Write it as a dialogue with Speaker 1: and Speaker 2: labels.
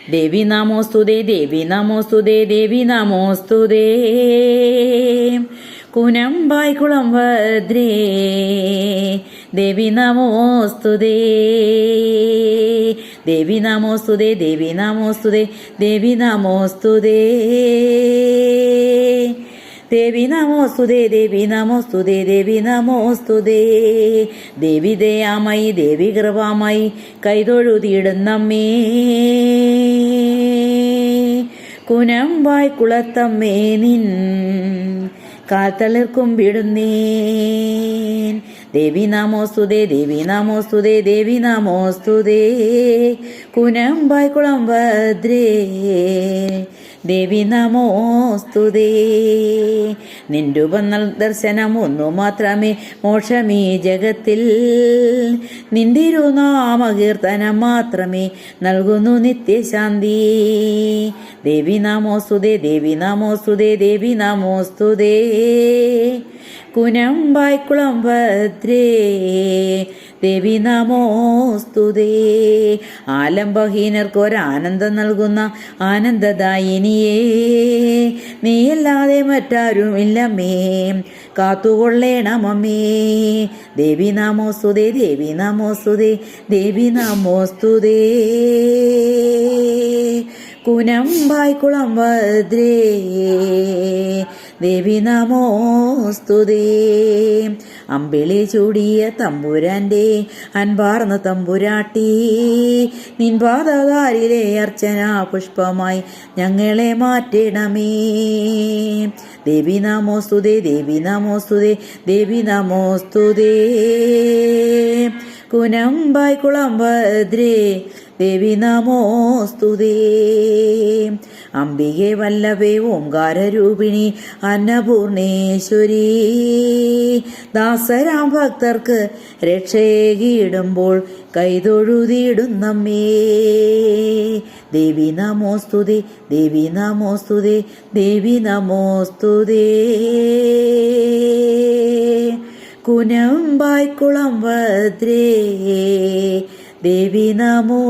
Speaker 1: ദേവി നമോസ്തുതേ ദേവി നമോസ്തുതേ ദേവി നമോസ്തുതേ കുനമ്പായ്ക്കുളം ഭദ്രേ ദേവി നമോസ്തുതേ ദേവി നമോസ്തുതേ ദേവി നമോസ്തുതേ ദേവി നമോസ്തുതേ ദേവി നമോസ്തുതേ ദേവി നമോസ്തുതേ ദേവി നമോസ്തുതേ ദേവി ദയാമയി ദേവി കൃപാമയി കൈതൊഴുതിയിടുന്നമ്മേ കുനമ്പായ്ക്കുളത്തമ്മേ നിൻ കാൽത്തളിർക്കും വിടുന്നേൻ ദേവി നമോസ്തുതേ ദേവി നമോസ്തുതേ ദേവി നമോസ്തുതേ കുനമ്പായ്ക്കുളം ഭദ്രേ ദേവി നമോസ്തുതേ നിൻ രൂപം ദർശനം ഒന്നു മാത്രമേ മോക്ഷമീ ജഗത്തിൽ നിന്തിരുനാമകീർത്തനം മാത്രമേ നൽകുന്നു നിത്യശാന്തി ദേവി നമോസ്തുതേ ദേവി നമോസ്തുതേ ദേവി നമോസ്തുതേ കുനമ്പായ്ക്കുളം ഭദ്രേ ദേവി നമോസ്തുതേ ആലംബഹീനർക്കൊരാനന്ദം നൽകുന്ന ആനന്ദദായിനിയേ നീയല്ലാതെ മറ്റാരുമില്ലമ്മേ കാത്തുകൊള്ളേണമമ്മേ ദേവി നമോസ്തുതേ ദേവി നമോസ്തുതേ ദേവി നമോസ്തുതേ കുനമ്പായ്ക്കുളം ഭദ്രേ ദേവി നമോസ്തുതേ അമ്പിളി ചൂടിയ തമ്പുരാന്റെ അൻപാർന്ന തമ്പുരാട്ടി നിൻ പാദകാരിലെ അർച്ചന പുഷ്പമായി ഞങ്ങളെ മാറ്റണമേ ദേവി നമോസ്തുതേ ദേവി നമോസ്തുതേ ദേവി നമോസ്തുതേ കുനമ്പായ്ക്കുളം ഭദ്രേ ദേവി നമോസ്തുതേ അംബികെ വല്ലഭേ ഓംകാരരൂപിണി അന്നപൂർണേശ്വരി ദാസരാം ഭക്തർക്ക് രക്ഷയേകിയിടുമ്പോൾ കൈതൊഴുതിയിടുന്നമ്മേ ദേവി നമോസ്തുതേ ദേവി നമോസ്തുതേ ദേവി നമോസ്തുതേ കുനമ്പായ്ക്കുളം ഭദ്രേ ദേവി നമോസ്തുതേ.